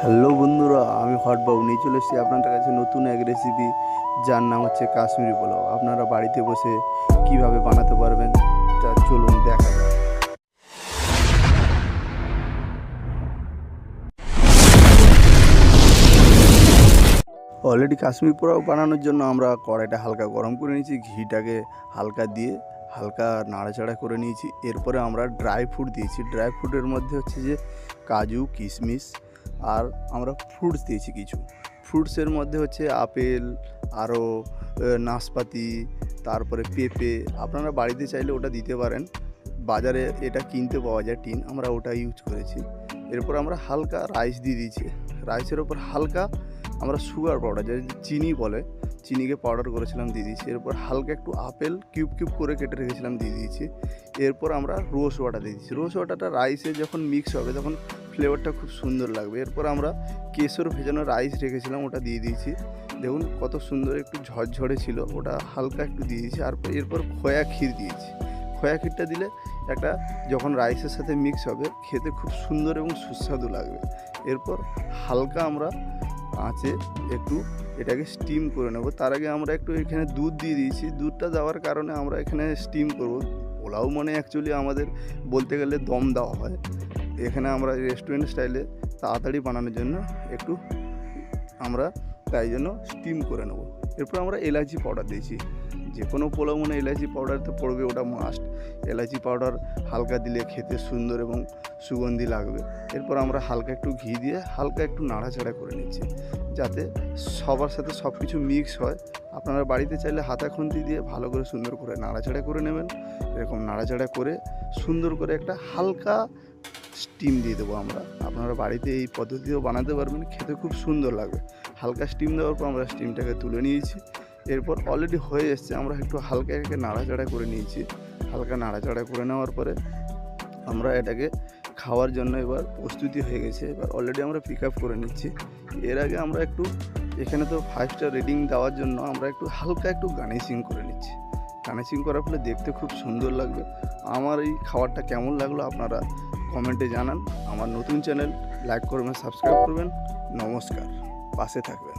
Hello বন্ধুরা, আমি হটবাবু নিয়ে চলে এসেছি আপনাদের কাছে নতুন এক রেসিপি, যার নাম হচ্ছে কাশ্মীরি পোলাও। আপনারা বাড়িতে বসে কিভাবে বানাতে পারবেন তা চলুন দেখা যাক। অলরেডি কাশ্মীরি পোলাও বানানোর জন্য আমরা কড়াইটা হালকা গরম করে নিয়েছি, ঘিটাকে হালকা দিয়ে হালকা নাড়াচাড়া করে নিয়েছি। এরপরে আমরা ড্রাই ফ্রুট দিয়েছি। ড্রাই ফ্রুটের মধ্যে হচ্ছে যে কাজু, কিশমিশ আর আমরা ফ্রুটস দিয়েছি কিছু। ফ্রুটসের মধ্যে হচ্ছে আপেল, আরও নাশপাতি, তারপরে পেঁপে। আপনারা বাড়িতে চাইলে ওটা দিতে পারেন, বাজারে এটা কিনতে পাওয়া যায় টিন, আমরা ওটা ইউজ করেছি। এরপর আমরা হালকা রাইস দিয়ে দিয়েছি। রাইসের ওপর হালকা আমরা সুগার পাউডার, যে চিনি বলে, চিনিকে পাউডার করেছিলাম দিয়ে দিয়েছি। এরপর হালকা একটু আপেল কিউব কিউব করে কেটে রেখেছিলাম দিয়ে দিয়েছি। এরপর আমরা রোজ ওয়াটার দিয়ে দিচ্ছি। রোজ ওয়াটারটা রাইসে যখন মিক্স হবে তখন ফ্লেভারটা খুব সুন্দর লাগবে। এরপর আমরা কেশর ভেজানো রাইস রেখেছিলাম, ওটা দিয়ে দিয়েছি। দেখুন কত সুন্দর, একটু ঝরঝরে ছিল, ওটা হালকা একটু দিয়ে দিয়েছি। আর এরপর খোয়া ক্ষীর দিয়েছি। খোয়া ক্ষীরটা দিলে একটা যখন রাইসের সাথে মিক্স হবে খেতে খুব সুন্দর এবং সুস্বাদু লাগবে। এরপর হালকা আমরা আঁচে একটু এটাকে স্টিম করে নেব। তার আগে আমরা একটু এখানে দুধ দিয়ে দিয়েছি। দুধটা দেওয়ার কারণে আমরা এখানে স্টিম করব। পোলাও মানে অ্যাকচুয়ালি আমাদের বলতে গেলে দম দেওয়া হয়। এখানে আমরা রেস্টুরেন্ট স্টাইলে তাড়াতাড়ি বানানোর জন্য একটু আমরা তাই জন্য স্টিম করে নেব। এরপর আমরা এলাচি পাউডার দিয়েছি। যে কোনো পোলাও মানে এলাচি পাউডার তো পড়বে, ওটা মাস্ট। এলাচি পাউডার হালকা দিলে খেতে সুন্দর এবং সুগন্ধি লাগবে। এরপর আমরা হালকা একটু ঘি দিয়ে হালকা একটু নাড়াচাড়া করে নিচ্ছি, যাতে সবার সাথে সব কিছু মিক্স হয়। আপনারা বাড়িতে চাইলে হাতা খুন্তি দিয়ে ভালো করে সুন্দর করে নাড়াচাড়া করে নেবেন। এরকম নাড়াচাড়া করে সুন্দর করে একটা হালকা স্টিম দিয়ে দেবো আমরা। আপনারা বাড়িতে এই পদ্ধতিও বানাতে পারবেন, খেতে খুব সুন্দর লাগবে। হালকা স্টিম দেওয়ার পর আমরা স্টিমটাকে তুলে নিয়েছি। এরপর অলরেডি হয়ে এসছে, আমরা একটু হালকা এটাকে নাড়াচাড়া করে নিয়েছি। হালকা নাড়াচাড়া করে নেওয়ার পরে আমরা এটাকে খাওয়ার জন্য এবার প্রস্তুতি হয়ে গেছে। এবার অলরেডি আমরা পিক আপ করে নিচ্ছি। এর আগে আমরা একটু এখানে তো 5 স্টার রেটিং দেওয়ার জন্য আমরা একটু হালকা একটু গার্নিশিং করে নিচ্ছি। গার্নিশিং করার ফলে দেখতে খুব সুন্দর লাগবে। আমার এই খাবারটা কেমন লাগলো আপনারা কমেন্টে জানান। আমার নতুন চ্যানেল লাইক করবেন, সাবস্ক্রাইব করবেন। নমস্কার, পাশে থাকবেন।